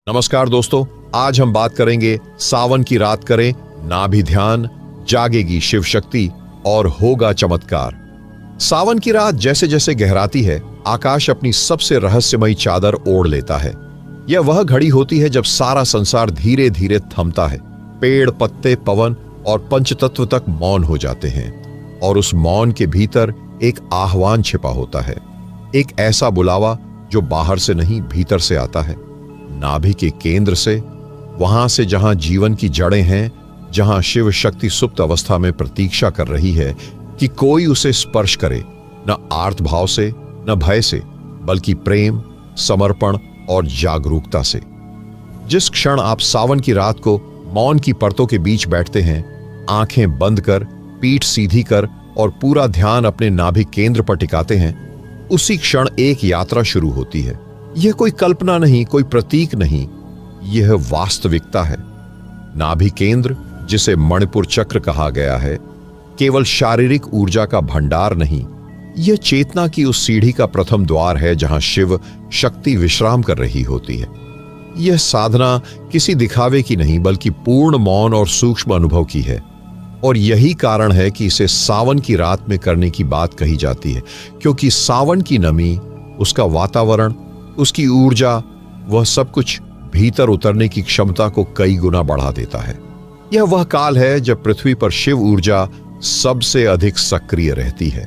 नमस्कार दोस्तों, आज हम बात करेंगे सावन की रात करें नाभि ध्यान, जागेगी शिव शक्ति और होगा चमत्कार। सावन की रात जैसे जैसे गहराती है, आकाश अपनी सबसे रहस्यमयी चादर ओढ़ लेता है। यह वह घड़ी होती है जब सारा संसार धीरे धीरे थमता है। पेड़, पत्ते, पवन और पंचतत्व तक मौन हो जाते हैं और उस मौन के भीतर एक आह्वान छिपा होता है, एक ऐसा बुलावा जो बाहर से नहीं भीतर से आता है, नाभि के केंद्र से, वहां से जहां जीवन की जड़ें हैं, जहां शिव शक्ति सुप्त अवस्था में प्रतीक्षा कर रही है कि कोई उसे स्पर्श करे, न आर्त भाव से न भय से, बल्कि प्रेम, समर्पण और जागरूकता से। जिस क्षण आप सावन की रात को मौन की परतों के बीच बैठते हैं, आंखें बंद कर, पीठ सीधी कर और पूरा ध्यान अपने नाभि केंद्र पर टिकाते हैं, उसी क्षण एक यात्रा शुरू होती है। यह कोई कल्पना नहीं, कोई प्रतीक नहीं, यह वास्तविकता है। नाभि केंद्र, जिसे मणिपुर चक्र कहा गया है, केवल शारीरिक ऊर्जा का भंडार नहीं, यह चेतना की उस सीढ़ी का प्रथम द्वार है जहां शिव शक्ति विश्राम कर रही होती है। यह साधना किसी दिखावे की नहीं, बल्कि पूर्ण मौन और सूक्ष्म अनुभव की है। और यही कारण है कि इसे सावन की रात में करने की बात कही जाती है, क्योंकि सावन की नमी, उसका वातावरण, उसकी ऊर्जा, वह सब कुछ भीतर उतरने की क्षमता को कई गुना बढ़ा देता है। यह वह काल है जब पृथ्वी पर शिव ऊर्जा सबसे अधिक सक्रिय रहती है।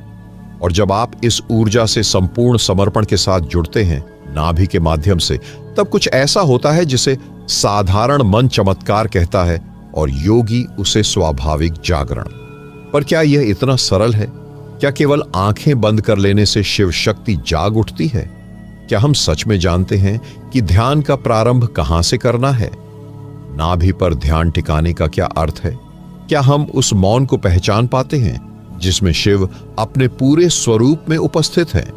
और जब आप इस ऊर्जा से संपूर्ण समर्पण के साथ जुड़ते हैं नाभि के माध्यम से, तब कुछ ऐसा होता है जिसे साधारण मन चमत्कार कहता है और योगी उसे स्वाभाविक जागरण। पर क्या यह इतना सरल है? क्या केवल आंखें बंद कर लेने से शिव शक्ति जाग उठती है? क्या हम सच में जानते हैं कि ध्यान का प्रारंभ कहां से करना है? नाभि पर ध्यान टिकाने का क्या अर्थ है? क्या हम उस मौन को पहचान पाते हैं जिसमें शिव अपने पूरे स्वरूप में उपस्थित है?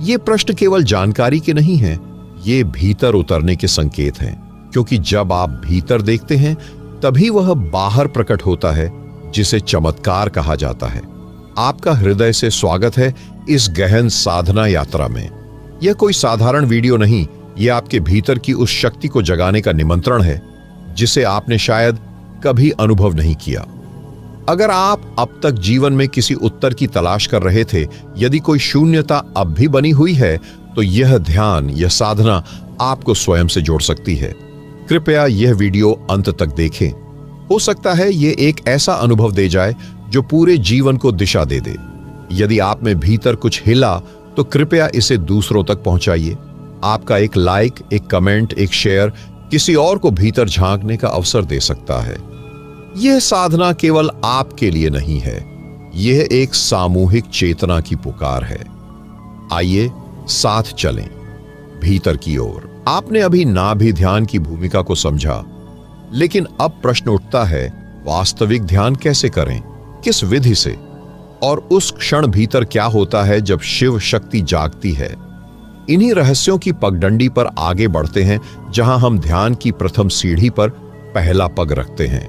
ये प्रश्न केवल जानकारी के नहीं हैं, ये भीतर उतरने के संकेत हैं, क्योंकि जब आप भीतर देखते हैं तभी वह बाहर प्रकट होता है, जिसे चमत्कार कहा जाता है। आपका हृदय से स्वागत है इस गहन साधना यात्रा में। यह कोई साधारण वीडियो नहीं, यह आपके भीतर की उस शक्ति को जगाने का निमंत्रण है जिसे आपने शायद कभी अनुभव नहीं किया। अगर आप अब तक जीवन में किसी उत्तर की तलाश कर रहे थे, यदि कोई शून्यता अब भी बनी हुई है, तो यह ध्यान, यह साधना आपको स्वयं से जोड़ सकती है। कृपया यह वीडियो अंत तक देखें। हो सकता है यह एक ऐसा अनुभव दे जाए जो पूरे जीवन को दिशा दे दे। यदि आप में भीतर कुछ हिला तो कृपया इसे दूसरों तक पहुंचाइए। आपका एक लाइक, एक कमेंट, एक शेयर किसी और को भीतर झांकने का अवसर दे सकता है। यह साधना केवल आपके लिए नहीं है, यह एक सामूहिक चेतना की पुकार है। आइए साथ चलें भीतर की ओर। आपने अभी नाभि ध्यान की भूमिका को समझा, लेकिन अब प्रश्न उठता है, वास्तविक ध्यान कैसे करें, किस विधि से, और उस क्षण भीतर क्या होता है जब शिव शक्ति जागती है? इन्हीं रहस्यों की पगडंडी पर आगे बढ़ते हैं, जहां हम ध्यान की प्रथम सीढ़ी पर पहला पग रखते हैं।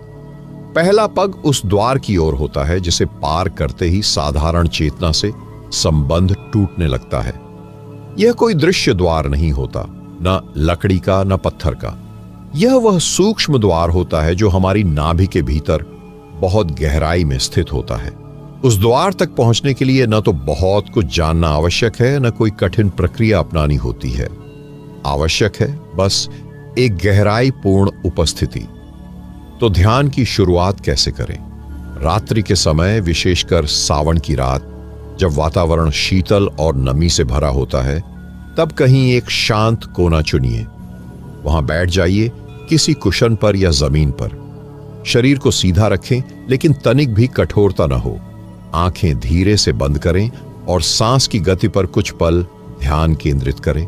पहला पग उस द्वार की ओर होता है जिसे पार करते ही साधारण चेतना से संबंध टूटने लगता है। यह कोई दृश्य द्वार नहीं होता, न लकड़ी का न पत्थर का। यह वह सूक्ष्म द्वार होता है जो हमारी नाभि के भीतर बहुत गहराई में स्थित होता है। उस द्वार तक पहुंचने के लिए न तो बहुत कुछ जानना आवश्यक है, न कोई कठिन प्रक्रिया अपनानी होती है। आवश्यक है बस एक गहराई पूर्ण उपस्थिति। तो ध्यान की शुरुआत कैसे करें? रात्रि के समय, विशेषकर सावन की रात, जब वातावरण शीतल और नमी से भरा होता है, तब कहीं एक शांत कोना चुनिए। वहां बैठ जाइए, किसी कुशन पर या जमीन पर। शरीर को सीधा रखें, लेकिन तनिक भी कठोरता न हो। आंखें धीरे से बंद करें और सांस की गति पर कुछ पल ध्यान केंद्रित करें।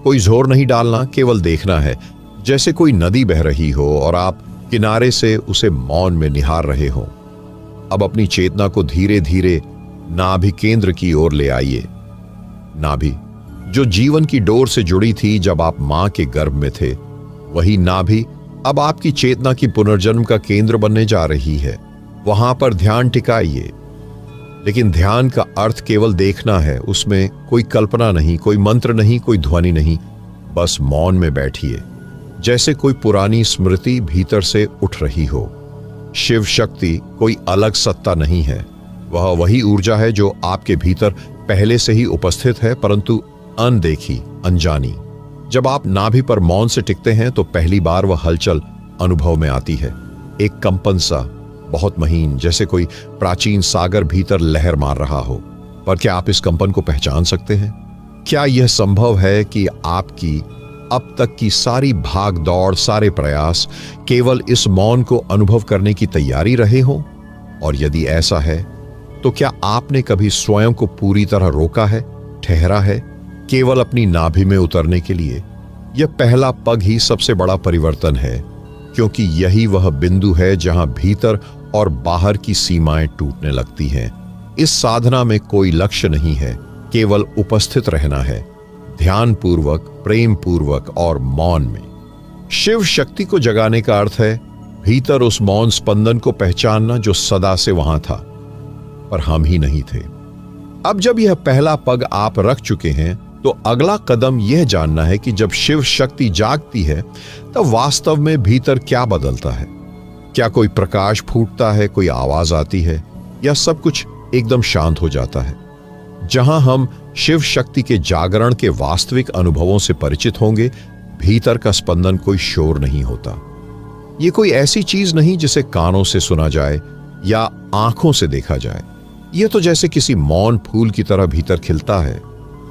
कोई जोर नहीं डालना, केवल देखना है, जैसे कोई नदी बह रही हो और आप किनारे से उसे मौन में निहार रहे हो। अब अपनी चेतना को धीरे धीरे नाभि केंद्र की ओर ले आइए। नाभि, जो जीवन की डोर से जुड़ी थी जब आप मां के गर्भ में थे, वही नाभि अब आपकी चेतना की पुनर्जन्म का केंद्र बनने जा रही है। वहां पर ध्यान टिकाइए। लेकिन ध्यान का अर्थ केवल देखना है, उसमें कोई कल्पना नहीं, कोई मंत्र नहीं, कोई ध्वनि नहीं, बस मौन में बैठिए। जैसे कोई पुरानी स्मृति भीतर से उठ रही हो। शिव शक्ति कोई अलग सत्ता नहीं है, वह वही ऊर्जा है जो आपके भीतर पहले से ही उपस्थित है, परंतु अनदेखी, अनजानी। जब आप नाभि पर मौन से टिकते हैं तो पहली बार वह हलचल अनुभव में आती है, एक कंपन सा, बहुत महीन, जैसे कोई प्राचीन सागर भीतर लहर मार रहा हो। पर क्या आप इस कंपन को पहचान सकते हैं? क्या यह संभव है कि आपकी अब तक की सारी भाग दौड़, सारे प्रयास केवल इस मौन को अनुभव करने की तैयारी रहे हों? और यदि ऐसा है तो क्या आपने कभी स्वयं को पूरी तरह रोका है, ठहरा है, केवल अपनी नाभि में उतरने के लिए? यह पहला पग ही सबसे बड़ा परिवर्तन है, क्योंकि यही वह बिंदु है जहां भीतर और बाहर की सीमाएं टूटने लगती हैं। इस साधना में कोई लक्ष्य नहीं है, केवल उपस्थित रहना है, ध्यान पूर्वक, प्रेम पूर्वक और मौन में। शिव शक्ति को जगाने का अर्थ है भीतर उस मौन स्पंदन को पहचानना जो सदा से वहां था, पर हम ही नहीं थे। अब जब यह पहला पग आप रख चुके हैं तो अगला कदम यह जानना है कि जब शिव शक्ति जागती है तब वास्तव में भीतर क्या बदलता है। क्या कोई प्रकाश फूटता है, कोई आवाज आती है, या सब कुछ एकदम शांत हो जाता है? जहां हम शिव शक्ति के जागरण के वास्तविक अनुभवों से परिचित होंगे, भीतर का स्पंदन कोई शोर नहीं होता। यह कोई ऐसी चीज नहीं जिसे कानों से सुना जाए या आंखों से देखा जाए। यह तो जैसे किसी मौन फूल की तरह भीतर खिलता है।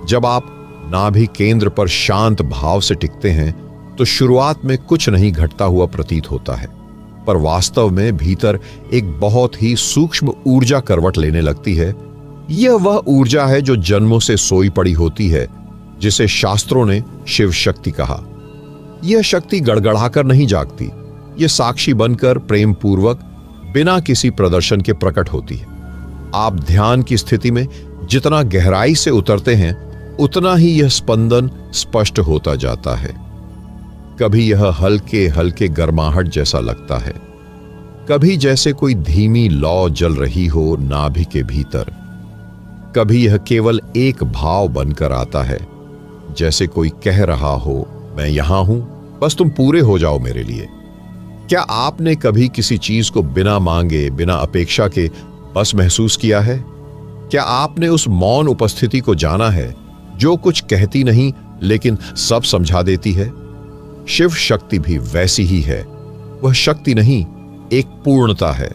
जब आप नाभि केंद्र पर शांत भाव से टिकते हैं तो शुरुआत में कुछ नहीं घटता हुआ प्रतीत होता है, पर वास्तव में भीतर एक बहुत ही सूक्ष्म ऊर्जा करवट लेने लगती है। यह वह ऊर्जा है जो जन्मों से सोई पड़ी होती है, जिसे शास्त्रों ने शिव शक्ति कहा। यह शक्ति गड़गड़ाकर नहीं जागती, यह साक्षी बनकर प्रेम पूर्वक बिना किसी प्रदर्शन के प्रकट होती है। आप ध्यान की स्थिति में जितना गहराई से उतरते हैं उतना ही यह स्पंदन स्पष्ट होता जाता है। कभी यह हल्के हल्के गर्माहट जैसा लगता है, कभी जैसे कोई धीमी लौ जल रही हो नाभि के भीतर, कभी यह केवल एक भाव बनकर आता है, जैसे कोई कह रहा हो, मैं यहां हूं, बस तुम पूरे हो जाओ मेरे लिए। क्या आपने कभी किसी चीज को बिना मांगे, बिना अपेक्षा के बस महसूस किया है? क्या आपने उस मौन उपस्थिति को जाना है जो कुछ कहती नहीं लेकिन सब समझा देती है? शिव शक्ति भी वैसी ही है। वह शक्ति नहीं, एक पूर्णता है।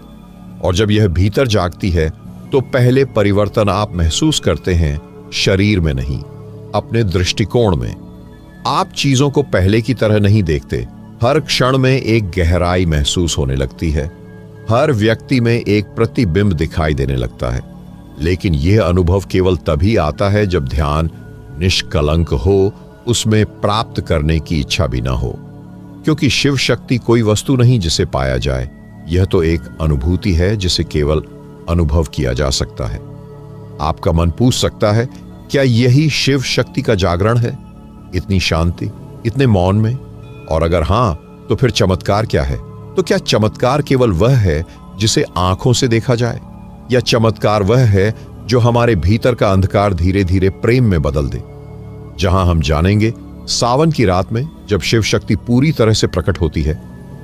और जब यह भीतर जागती है तो पहले परिवर्तन आप महसूस करते हैं शरीर में नहीं, अपने दृष्टिकोण में। आप चीजों को पहले की तरह नहीं देखते। हर क्षण में एक गहराई महसूस होने लगती है, हर व्यक्ति में एक प्रतिबिंब दिखाई देने लगता है। लेकिन यह अनुभव केवल तभी आता है जब ध्यान निष्कलंक हो, उसमें प्राप्त करने की इच्छा भी ना हो। क्योंकि शिव शक्ति कोई वस्तु नहीं जिसे पाया जाए, यह तो एक अनुभूति है जिसे केवल अनुभव किया जा सकता है। आपका मन पूछ सकता है, क्या यही शिव शक्ति का जागरण है? इतनी शांति, इतने मौन में? और अगर हां, तो फिर चमत्कार क्या है? तो क्या चमत्कार केवल वह है जिसे आंखों से देखा जाए, या चमत्कार वह है जो हमारे भीतर का अंधकार धीरे धीरे प्रेम में बदल दे? जहां हम जानेंगे सावन की रात में जब शिव शक्ति पूरी तरह से प्रकट होती है,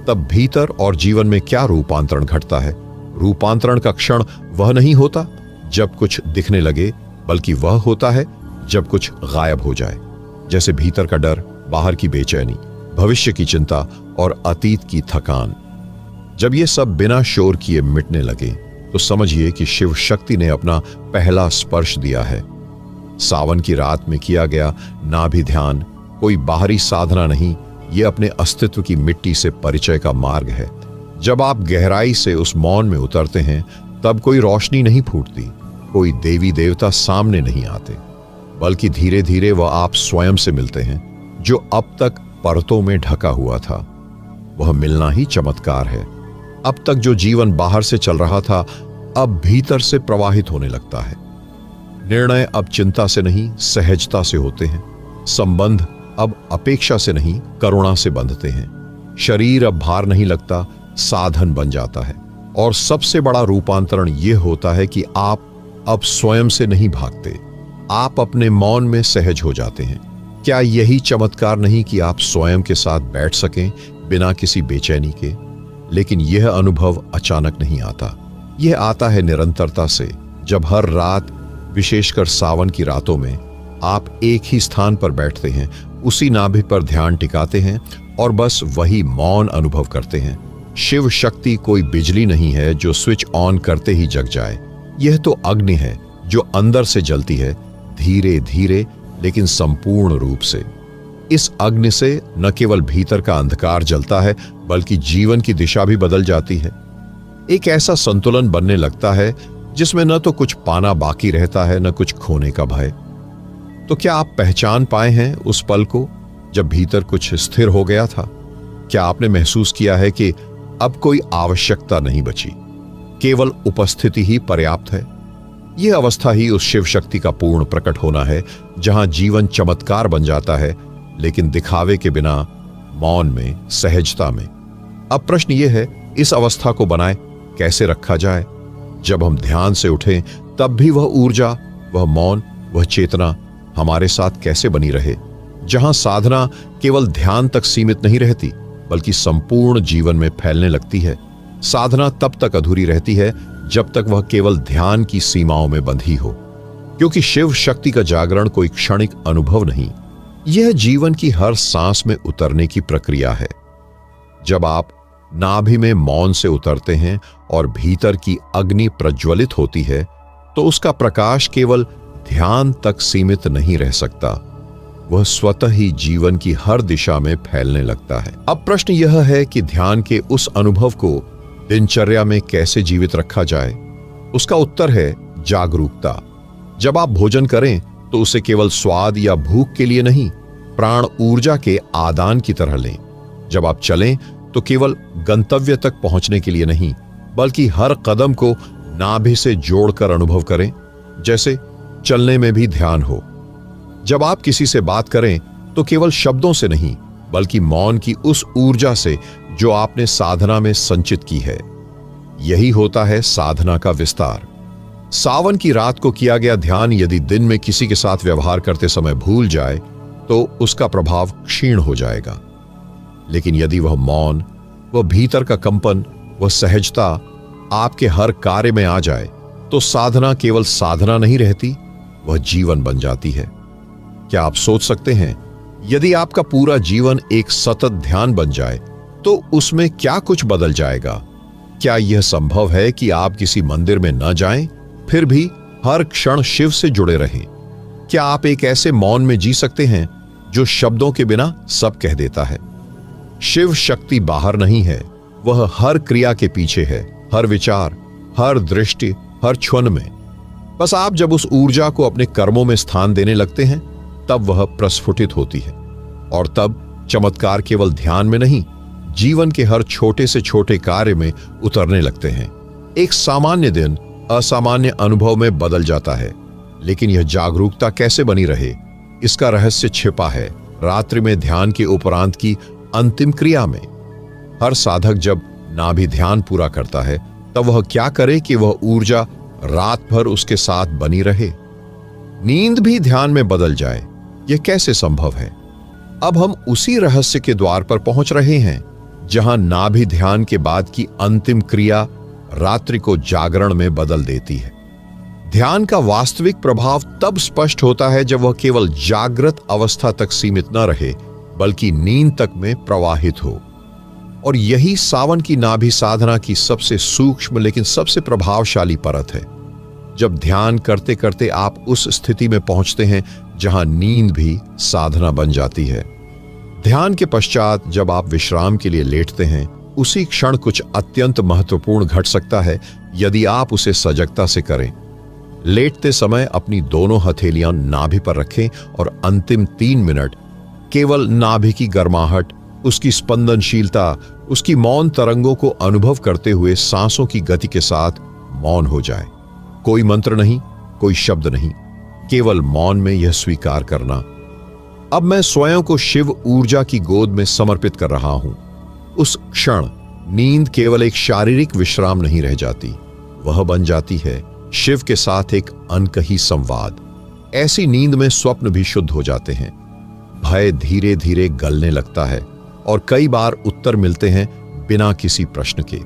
तब भीतर और जीवन में क्या रूपांतरण घटता है। रूपांतरण का क्षण वह नहीं होता जब कुछ दिखने लगे, बल्कि वह होता है जब कुछ गायब हो जाए। जैसे भीतर का डर, बाहर की बेचैनी, भविष्य की चिंता और अतीत की थकान। जब ये सब बिना शोर किए मिटने लगे तो समझिए कि शिव शक्ति ने अपना पहला स्पर्श दिया है। सावन की रात में किया गया नाभि ध्यान कोई बाहरी साधना नहीं, ये अपने अस्तित्व की मिट्टी से परिचय का मार्ग है। जब आप गहराई से उस मौन में उतरते हैं तब कोई रोशनी नहीं फूटती, कोई देवी देवता सामने नहीं आते, बल्कि धीरे धीरे वह आप स्वयं से मिलते हैं जो अब तक परतों में ढका हुआ था। वह मिलना ही चमत्कार है। अब तक जो जीवन बाहर से चल रहा था अब भीतर से प्रवाहित होने लगता है। निर्णय अब चिंता से नहीं, सहजता से होते हैं। संबंध अब अपेक्षा से नहीं, करुणा से बंधते हैं। शरीर अब भार नहीं लगता, साधन बन जाता है। और सबसे बड़ा रूपांतरण यह होता है कि आप अब स्वयं से नहीं भागते, आप अपने मौन में सहज हो जाते हैं। क्या यही चमत्कार नहीं कि आप स्वयं के साथ बैठ सकें बिना किसी बेचैनी के? लेकिन यह अनुभव अचानक नहीं आता। यह आता है निरंतरता से, जब हर रात, विशेषकर सावन की रातों में, आप एक ही स्थान पर बैठते हैं, उसी नाभि पर ध्यान टिकाते हैं और बस वही मौन अनुभव करते हैं। शिव शक्ति कोई बिजली नहीं है जो स्विच ऑन करते ही जग जाए। यह तो अग्नि है जो अंदर से जलती है, धीरे धीरे लेकिन संपूर्ण रूप से। इस अग्नि से न केवल भीतर का अंधकार जलता है, बल्कि जीवन की दिशा भी बदल जाती है। एक ऐसा संतुलन बनने लगता है जिसमें न तो कुछ पाना बाकी रहता है, न कुछ खोने का भय। तो क्या आप पहचान पाए हैं उस पल को जब भीतर कुछ स्थिर हो गया था? क्या आपने महसूस किया है कि अब कोई आवश्यकता नहीं बची, केवल उपस्थिति ही पर्याप्त है? यह अवस्था ही उस शिव शक्ति का पूर्ण प्रकट होना है, जहां जीवन चमत्कार बन जाता है, लेकिन दिखावे के बिना, मौन में, सहजता में। अब प्रश्न यह है, इस अवस्था को बनाए कैसे रखा जाए? जब हम ध्यान से उठें, तब भी वह ऊर्जा, वह मौन, वह चेतना हमारे साथ कैसे बनी रहे, जहां साधना केवल ध्यान तक सीमित नहीं रहती, बल्कि संपूर्ण जीवन में फैलने लगती है। साधना तब तक अधूरी रहती है जब तक वह केवल ध्यान की सीमाओं में बंधी हो, क्योंकि शिव शक्ति का जागरण कोई क्षणिक अनुभव नहीं, यह जीवन की हर सांस में उतरने की प्रक्रिया है। जब आप नाभि में मौन से उतरते हैं और भीतर की अग्नि प्रज्वलित होती है, तो उसका प्रकाश केवल ध्यान तक सीमित नहीं रह सकता, वह स्वतः ही जीवन की हर दिशा में फैलने लगता है। अब प्रश्न यह है कि ध्यान के उस अनुभव को दिनचर्या में कैसे जीवित रखा जाए? उसका उत्तर है जागरूकता। जब आप भोजन करें तो उसे केवल स्वाद या भूख के लिए नहीं, प्राण ऊर्जा के आदान की तरह लें। जब आप चलें तो केवल गंतव्य तक पहुंचने के लिए नहीं, बल्कि हर कदम को नाभि से जोड़कर अनुभव करें, जैसे चलने में भी ध्यान हो। जब आप किसी से बात करें तो केवल शब्दों से नहीं, बल्कि मौन की उस ऊर्जा से जो आपने साधना में संचित की है। यही होता है साधना का विस्तार। सावन की रात को किया गया ध्यान यदि दिन में किसी के साथ व्यवहार करते समय भूल जाए तो उसका प्रभाव क्षीण हो जाएगा, लेकिन यदि वह मौन, वह भीतर का कंपन, वह सहजता आपके हर कार्य में आ जाए, तो साधना केवल साधना नहीं रहती, वह जीवन बन जाती है। क्या आप सोच सकते हैं, यदि आपका पूरा जीवन एक सतत ध्यान बन जाए तो उसमें क्या कुछ बदल जाएगा? क्या यह संभव है कि आप किसी मंदिर में न जाएं, फिर भी हर क्षण शिव से जुड़े रहें? क्या आप एक ऐसे मौन में जी सकते हैं जो शब्दों के बिना सब कह देता है? शिव शक्ति बाहर नहीं है, वह हर क्रिया के पीछे है, हर विचार, हर दृष्टि, हर क्षण में। बस आप जब उस ऊर्जा को अपने कर्मों में स्थान देने लगते हैं, तब वह प्रस्फुटित होती है, और तब चमत्कार केवल ध्यान में नहीं, जीवन के हर छोटे से छोटे कार्य में उतरने लगते हैं। एक सामान्य दिन असामान्य अनुभव में बदल जाता है, लेकिन यह जागरूकता कैसे बनी रहे, इसका रहस्य छिपा है रात्रि में ध्यान के उपरांत की अंतिम क्रिया में। हर साधक जब नाभि ध्यान पूरा करता है, तब वह क्या करे कि वह ऊर्जा रात भर उसके साथ बनी रहे। नींद भी ध्यान में बदल जाए, यह कैसे संभव है? अब हम उसी रहस्य के द्वार पर पहुंच रहे हैं, जहां नाभि ध्यान के बाद की अंतिम क्रिया रात्रि को जागरण में बदल देती है। ध्यान का वास्तविक प्रभाव तब स्पष्ट होता है जब वह केवल जागृत अवस्था तक सीमित न रहे, बल्कि नींद तक में प्रवाहित हो। और यही सावन की नाभि साधना की सबसे सूक्ष्म लेकिन सबसे प्रभावशाली परत है। जब ध्यान करते करते आप उस स्थिति में पहुंचते हैं जहां नींद भी साधना बन जाती है। ध्यान के पश्चात जब आप विश्राम के लिए लेटते हैं, उसी क्षण कुछ अत्यंत महत्वपूर्ण घट सकता है यदि आप उसे सजगता से करें। लेटते समय अपनी दोनों हथेलियां नाभि पर रखें और अंतिम 3 मिनट केवल नाभि की गर्माहट, उसकी स्पंदनशीलता, उसकी मौन तरंगों को अनुभव करते हुए सांसों की गति के साथ मौन हो जाए। कोई मंत्र नहीं, कोई शब्द नहीं, केवल मौन में यह स्वीकार करना, अब मैं स्वयं को शिव ऊर्जा की गोद में समर्पित कर रहा हूं। उस क्षण नींद केवल एक शारीरिक विश्राम नहीं रह जाती, वह बन जाती है शिव के साथ एक अनकही संवाद। ऐसी नींद में स्वप्न भी शुद्ध हो जाते हैं, भय धीरे धीरे गलने लगता है और कई बार उत्तर मिलते हैं बिना किसी प्रश्न के।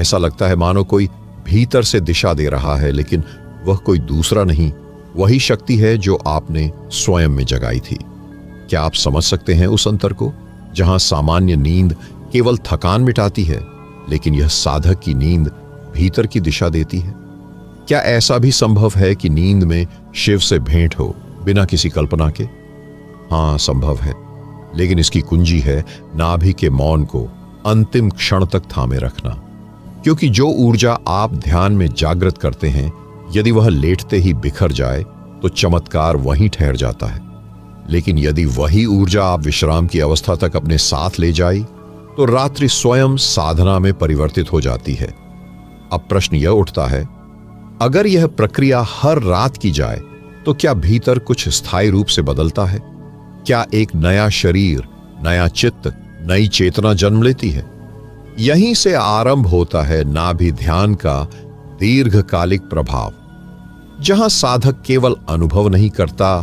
ऐसा लगता है मानो कोई भीतर से दिशा दे रहा है, लेकिन वह कोई दूसरा नहीं, वही शक्ति है जो आपने स्वयं में जगाई थी। क्या आप समझ सकते हैं उस अंतर को, जहां सामान्य नींद केवल थकान मिटाती है, लेकिन यह साधक की नींद भीतर की दिशा देती है? क्या ऐसा भी संभव है कि नींद में शिव से भेंट हो बिना किसी कल्पना के? हाँ, संभव है, लेकिन इसकी कुंजी है नाभि के मौन को अंतिम क्षण तक थामे रखना। क्योंकि जो ऊर्जा आप ध्यान में जागृत करते हैं, यदि वह लेटते ही बिखर जाए तो चमत्कार वहीं ठहर जाता है। लेकिन यदि वही ऊर्जा आप विश्राम की अवस्था तक अपने साथ ले जाई तो रात्रि स्वयं साधना में परिवर्तित हो जाती है। अब प्रश्न यह उठता है, अगर यह प्रक्रिया हर रात की जाए तो क्या भीतर कुछ स्थायी रूप से बदलता है? क्या एक नया शरीर, नया चित्त, नई चेतना जन्म लेती है? यहीं से आरंभ होता है नाभि ध्यान का दीर्घकालिक प्रभाव। जहां साधक केवल अनुभव नहीं करता,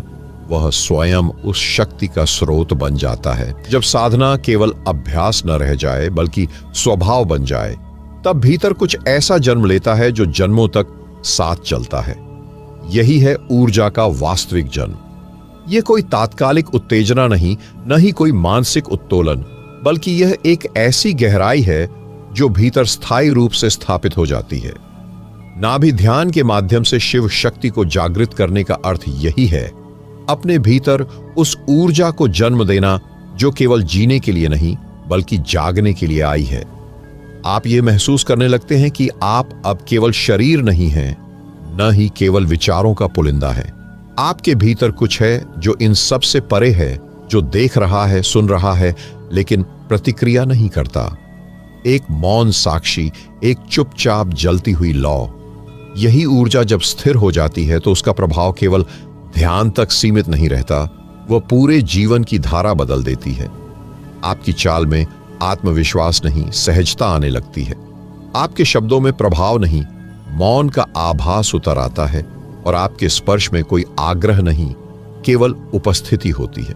वह स्वयं उस शक्ति का स्रोत बन जाता है। जब साधना केवल अभ्यास न रह जाए बल्कि स्वभाव बन जाए, तब भीतर कुछ ऐसा जन्म लेता है जो जन्मों तक साथ चलता है। यही है ऊर्जा का वास्तविक जन्म। यह कोई तात्कालिक उत्तेजना नहीं, न ही कोई मानसिक उत्तोलन, बल्कि यह एक ऐसी गहराई है जो भीतर स्थायी रूप से स्थापित हो जाती है। नाभि ध्यान के माध्यम से शिव शक्ति को जागृत करने का अर्थ यही है, अपने भीतर उस ऊर्जा को जन्म देना जो केवल जीने के लिए नहीं बल्कि जागने के लिए आई है। आप ये महसूस करने लगते हैं कि आप अब केवल शरीर नहीं हैं, न ही केवल विचारों का पुलिंदा है। आपके भीतर कुछ है जो इन सब से परे है, जो देख रहा है, सुन रहा है, लेकिन प्रतिक्रिया नहीं करता। एक मौन साक्षी, एक चुपचाप जलती हुई लौ। यही ऊर्जा जब स्थिर हो जाती है तो उसका प्रभाव केवल ध्यान तक सीमित नहीं रहता, वह पूरे जीवन की धारा बदल देती है। आपकी चाल में आत्मविश्वास नहीं, सहजता आने लगती है। आपके शब्दों में प्रभाव नहीं, मौन का आभास उतर आता है और आपके स्पर्श में कोई आग्रह नहीं, केवल उपस्थिति होती है।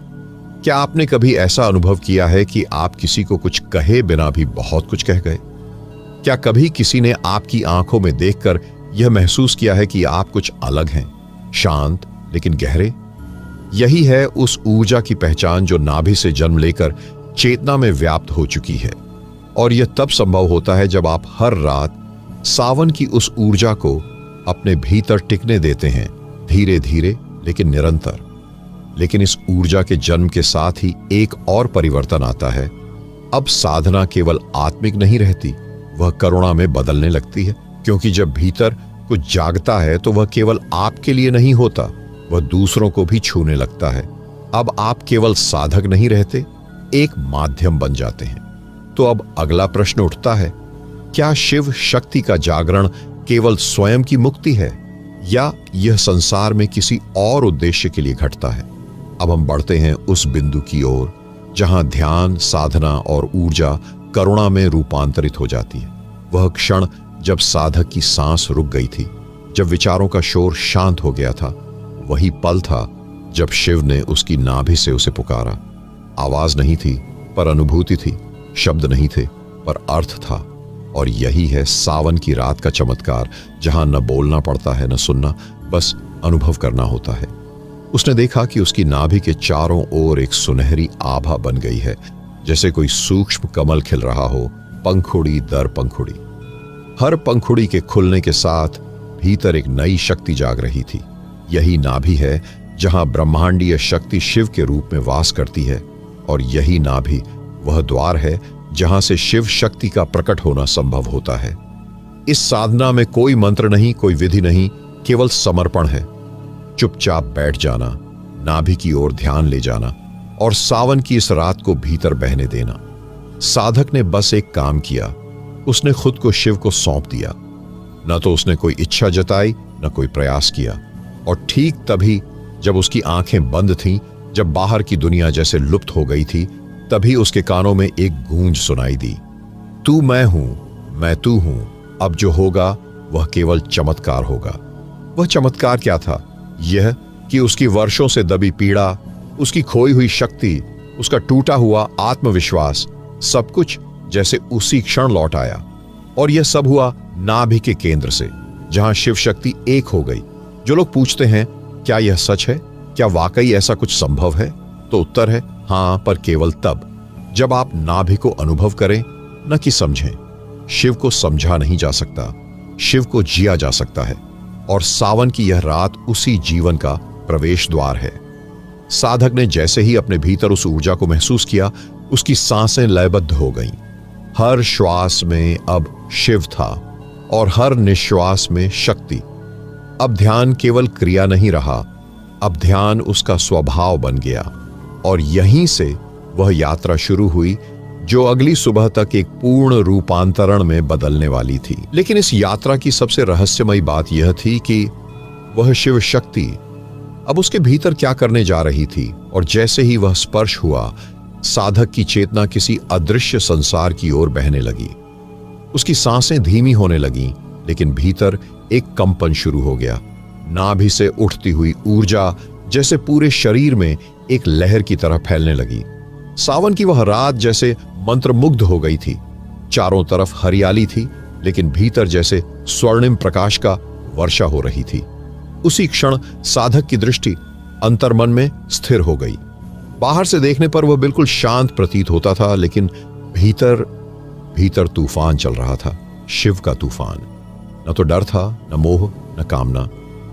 क्या आपने कभी ऐसा अनुभव किया है कि आप किसी को कुछ कहे बिना भी बहुत कुछ कह गए? क्या कभी किसी ने आपकी आंखों में देखकर यह महसूस किया है कि आप कुछ अलग हैं, शांत लेकिन गहरे? यही है उस ऊर्जा की पहचान जो नाभि से जन्म लेकर चेतना में व्याप्त हो चुकी है। और यह तब संभव होता है जब आप हर रात सावन की उस ऊर्जा को अपने भीतर टिकने देते हैं, धीरे धीरे लेकिन निरंतर। लेकिन इस ऊर्जा के जन्म के साथ ही एक और परिवर्तन आता है। अब साधना केवल आत्मिक नहीं रहती, वह करुणा में बदलने लगती है। क्योंकि जब भीतर कुछ जागता है तो वह केवल आपके लिए नहीं होता, वह दूसरों को भी छूने लगता है। अब आप केवल साधक नहीं रहते, एक माध्यम बन जाते हैं। तो अब अगला प्रश्न उठता है, क्या शिव शक्ति का जागरण केवल स्वयं की मुक्ति है या यह संसार में किसी और उद्देश्य के लिए घटता है? अब हम बढ़ते हैं उस बिंदु की ओर जहां ध्यान, साधना और ऊर्जा करुणा में रूपांतरित हो जाती है। वह क्षण जब साधक की सांस रुक गई थी, जब विचारों का शोर शांत हो गया था, वही पल था जब शिव ने उसकी नाभि से उसे पुकारा। आवाज नहीं थी पर अनुभूति थी, शब्द नहीं थे पर अर्थ था। और यही है सावन की रात का चमत्कार, जहां न बोलना पड़ता है, न सुनना, बस अनुभव करना होता है। उसने देखा कि उसकी नाभि के चारों ओर एक सुनहरी आभा बन गई है, जैसे कोई सूक्ष्म कमल खिल रहा हो, पंखुड़ी दर पंखुड़ी। हर पंखुड़ी के खुलने के साथ भीतर एक नई शक्ति जाग रही थी। यही नाभि है जहां ब्रह्मांडीय शक्ति शिव के रूप में वास करती है, और यही नाभि वह द्वार है जहां से शिव शक्ति का प्रकट होना संभव होता है। इस साधना में कोई मंत्र नहीं, कोई विधि नहीं, केवल समर्पण है। चुपचाप बैठ जाना, नाभि की ओर ध्यान ले जाना और सावन की इस रात को भीतर बहने देना। साधक ने बस एक काम किया, उसने खुद को शिव को सौंप दिया। न तो उसने कोई इच्छा जताई, न कोई प्रयास किया। और ठीक तभी जब उसकी आंखें बंद थीं, जब बाहर की दुनिया जैसे लुप्त हो गई थी, तभी उसके कानों में एक गूंज सुनाई दी, तू मैं हूं, मैं तू हूं, अब जो होगा वह केवल चमत्कार होगा। वह चमत्कार क्या था? यह कि उसकी वर्षों से दबी पीड़ा, उसकी खोई हुई शक्ति, उसका टूटा हुआ आत्मविश्वास, सब कुछ जैसे उसी क्षण लौट आया। और यह सब हुआ नाभि के केंद्र से, जहां शिव शक्ति एक हो गई। जो लोग पूछते हैं क्या यह सच है, क्या वाकई ऐसा कुछ संभव है, तो उत्तर है हां, पर केवल तब जब आप नाभि को अनुभव करें, न कि समझें। शिव को समझा नहीं जा सकता, शिव को जिया जा सकता है। और सावन की यह रात उसी जीवन का प्रवेश द्वार है। साधक ने जैसे ही अपने भीतर उस ऊर्जा को महसूस किया, उसकी सांसें लयबद्ध हो गईं। हर श्वास में अब शिव था और हर निश्वास में शक्ति। अब ध्यान केवल क्रिया नहीं रहा, अब ध्यान उसका स्वभाव बन गया। और यहीं से वह यात्रा शुरू हुई जो अगली सुबह तक एक पूर्ण रूपांतरण में बदलने वाली थी। लेकिन इस यात्रा की सबसे रहस्यमयी बात यह थी कि वह शिव शक्ति अब उसके भीतर क्या करने जा रही थी। और जैसे ही वह स्पर्श हुआ, साधक की चेतना किसी अदृश्य संसार की ओर बहने लगी। उसकी सांसें धीमी होने लगीं, लेकिन भीतर एक कंपन शुरू हो गया। नाभि से उठती हुई ऊर्जा जैसे पूरे शरीर में एक लहर की तरह फैलने लगी। सावन की वह रात जैसे मंत्रमुग्ध हो गई थी। चारों तरफ हरियाली थी, लेकिन भीतर जैसे स्वर्णिम प्रकाश का वर्षा हो रही थी। उसी क्षण साधक की दृष्टि अंतर्मन में स्थिर हो गई। बाहर से देखने पर वह बिल्कुल शांत प्रतीत होता था, लेकिन भीतर भीतर तूफान चल रहा था, शिव का तूफान। न तो डर था, न मोह, न कामना,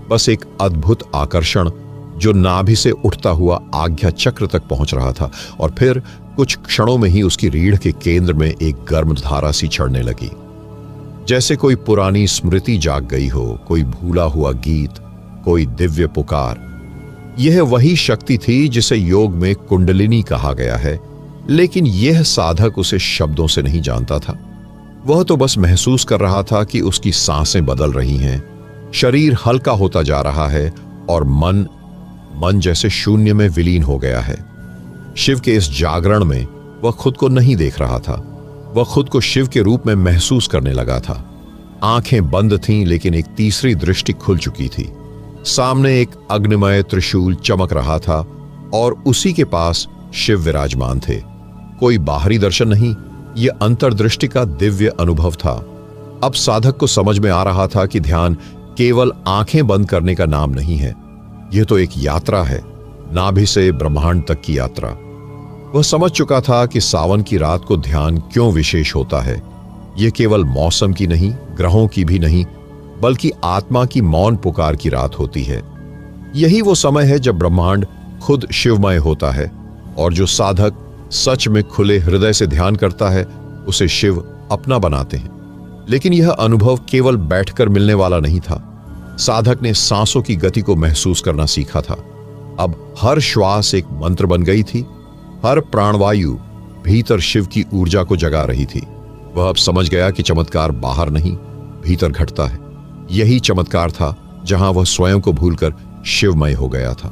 बस एक अद्भुत आकर्षण जो नाभि से उठता हुआ आज्ञा चक्र तक पहुंच रहा था। और फिर कुछ क्षणों में ही उसकी रीढ़ के केंद्र में एक गर्म धारा सी चढ़ने लगी, जैसे कोई पुरानी स्मृति जाग गई हो, कोई भूला हुआ गीत, कोई दिव्य पुकार। यह वही शक्ति थी जिसे योग में कुंडलिनी कहा गया है, लेकिन यह साधक उसे शब्दों से नहीं जानता था। वह तो बस महसूस कर रहा था कि उसकी सांसें बदल रही हैं, शरीर हल्का होता जा रहा है और मन जैसे शून्य में विलीन हो गया है। शिव के इस जागरण में वह खुद को नहीं देख रहा था, वह खुद को शिव के रूप में महसूस करने लगा था। आंखें बंद थीं, लेकिन एक तीसरी दृष्टि खुल चुकी थी। सामने एक अग्निमय त्रिशूल चमक रहा था और उसी के पास शिव विराजमान थे। कोई बाहरी दर्शन नहीं, यह अंतर्दृष्टि का दिव्य अनुभव था। अब साधक को समझ में आ रहा था कि ध्यान केवल आंखें बंद करने का नाम नहीं है, यह तो एक यात्रा है, नाभि से ब्रह्मांड तक की यात्रा। वह समझ चुका था कि सावन की रात को ध्यान क्यों विशेष होता है। यह केवल मौसम की नहीं, ग्रहों की भी नहीं, बल्कि आत्मा की मौन पुकार की रात होती है। यही वो समय है जब ब्रह्मांड खुद शिवमय होता है, और जो साधक सच में खुले हृदय से ध्यान करता है, उसे शिव अपना बनाते हैं। लेकिन यह अनुभव केवल बैठकर मिलने वाला नहीं था। साधक ने सांसों की गति को महसूस करना सीखा था। अब हर श्वास एक मंत्र बन गई थी, हर प्राणवायु भीतर शिव की ऊर्जा को जगा रही थी। वह अब समझ गया कि चमत्कार बाहर नहीं, भीतर घटता है। यही चमत्कार था जहां वह स्वयं को भूलकर शिवमय हो गया था।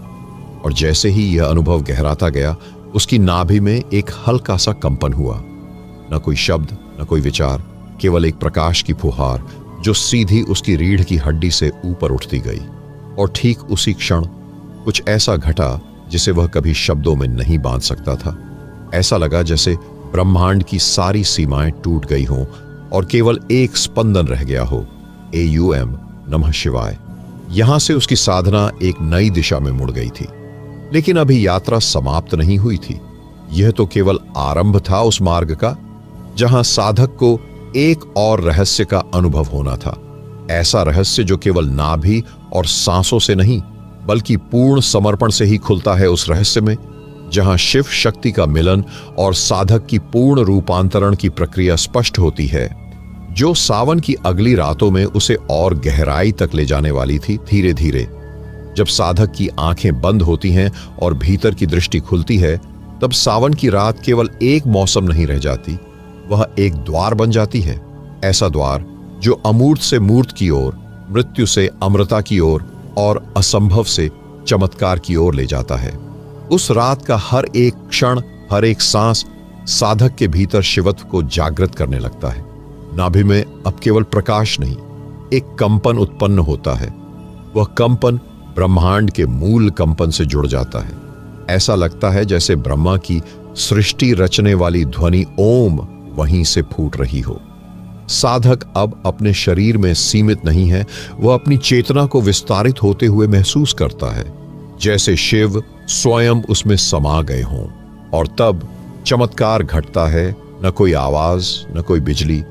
और जैसे ही यह अनुभव गहराता गया, उसकी नाभि में एक हल्का सा कंपन हुआ। न कोई शब्द, न कोई विचार, केवल एक प्रकाश की फुहार जो सीधी उसकी रीढ़ की हड्डी से ऊपर उठती गई। और ठीक उसी क्षण कुछ ऐसा घटा जिसे वह कभी शब्दों में नहीं बांध सकता था। ऐसा लगा जैसे ब्रह्मांड की सारी सीमाएं टूट गई हों और केवल एक स्पंदन रह गया हो, AUM नमः शिवाय। यहां से उसकी साधना एक नई दिशा में मुड़ गई थी। लेकिन अभी यात्रा समाप्त नहीं हुई थी। यह तो केवल आरंभ था उस मार्ग का, जहां साधक को एक और रहस्य का अनुभव होना था। ऐसा रहस्य जो केवल नाभि और सांसों से नहीं, बल्कि पूर्ण समर्पण से ही खुलता है। उस रहस्य में जहां शिव शक्ति का मिलन और साधक की पूर्ण रूपांतरण की प्रक्रिया स्पष्ट होती है, जो सावन की अगली रातों में उसे और गहराई तक ले जाने वाली थी। धीरे धीरे जब साधक की आंखें बंद होती हैं और भीतर की दृष्टि खुलती है, तब सावन की रात केवल एक मौसम नहीं रह जाती, वह एक द्वार बन जाती है। ऐसा द्वार जो अमूर्त से मूर्त की ओर, मृत्यु से अमृता की ओर और असंभव से चमत्कार की ओर ले जाता है। उस रात का हर एक क्षण, हर एक सांस साधक के भीतर शिवत्व को जागृत करने लगता है। नाभि में अब केवल प्रकाश नहीं, एक कंपन उत्पन्न होता है। वह कंपन ब्रह्मांड के मूल कंपन से जुड़ जाता है। ऐसा लगता है जैसे ब्रह्मा की सृष्टि रचने वाली ध्वनि ओम वहीं से फूट रही हो। साधक अब अपने शरीर में सीमित नहीं है, वह अपनी चेतना को विस्तारित होते हुए महसूस करता है, जैसे शिव स्वयं उसमें समा गए हों। और तब चमत्कार घटता है, न कोई आवाज, न कोई बिजली,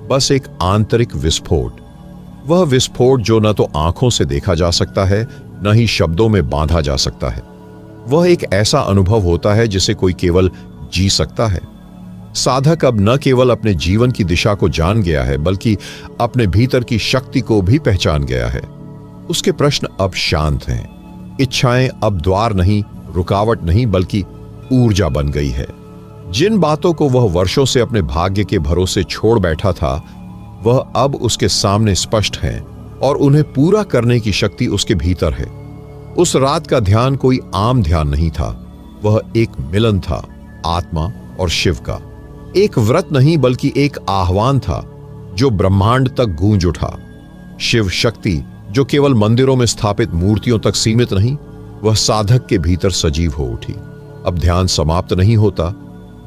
बस एक आंतरिक विस्फोट। वह विस्फोट जो न तो आंखों से देखा जा सकता है, न ही शब्दों में बांधा जा सकता है। वह एक ऐसा अनुभव होता है जिसे कोई केवल जी सकता है। साधक अब न केवल अपने जीवन की दिशा को जान गया है, बल्कि अपने भीतर की शक्ति को भी पहचान गया है। उसके प्रश्न अब शांत हैं। इच्छाएं अब द्वार नहीं, रुकावट नहीं, बल्कि ऊर्जा बन गई है। जिन बातों को वह वर्षों से अपने भाग्य के भरोसे छोड़ बैठा था, वह अब उसके सामने स्पष्ट हैं और उन्हें पूरा करने की शक्ति उसके भीतर है। उस रात का ध्यान कोई आम ध्यान नहीं था, वह एक मिलन था, आत्मा और शिव का। एक व्रत नहीं, बल्कि एक आह्वान था जो ब्रह्मांड तक गूंज उठा। शिव शक्ति जो केवल मंदिरों में स्थापित मूर्तियों तक सीमित नहीं, वह साधक के भीतर सजीव हो उठी। अब ध्यान समाप्त नहीं होता,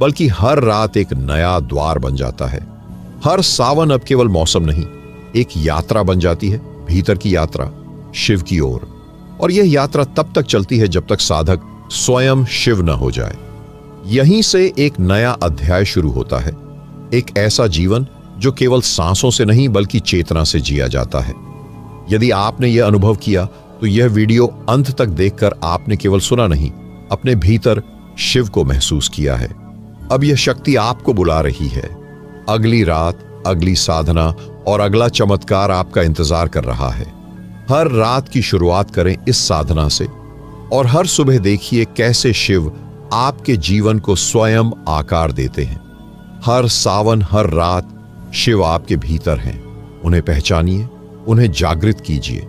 बल्कि हर रात एक नया द्वार बन जाता है। हर सावन अब केवल मौसम नहीं, एक यात्रा बन जाती है, भीतर की यात्रा, शिव की ओर। और यह यात्रा तब तक चलती है जब तक साधक स्वयं शिव न हो जाए। यहीं से एक नया अध्याय शुरू होता है, एक ऐसा जीवन जो केवल सांसों से नहीं बल्कि चेतना से जिया जाता है। यदि आपने यह अनुभव किया तो यह वीडियो अंत तक देखकर आपने केवल सुना नहीं, अपने भीतर शिव को महसूस किया है। अब यह शक्ति आपको बुला रही है। अगली रात, अगली साधना और अगला चमत्कार आपका इंतजार कर रहा है। हर रात की शुरुआत करें इस साधना से और हर सुबह देखिए कैसे शिव आपके जीवन को स्वयं आकार देते हैं। हर सावन, हर रात शिव आपके भीतर हैं। उन्हें पहचानिए, उन्हें जागृत कीजिए।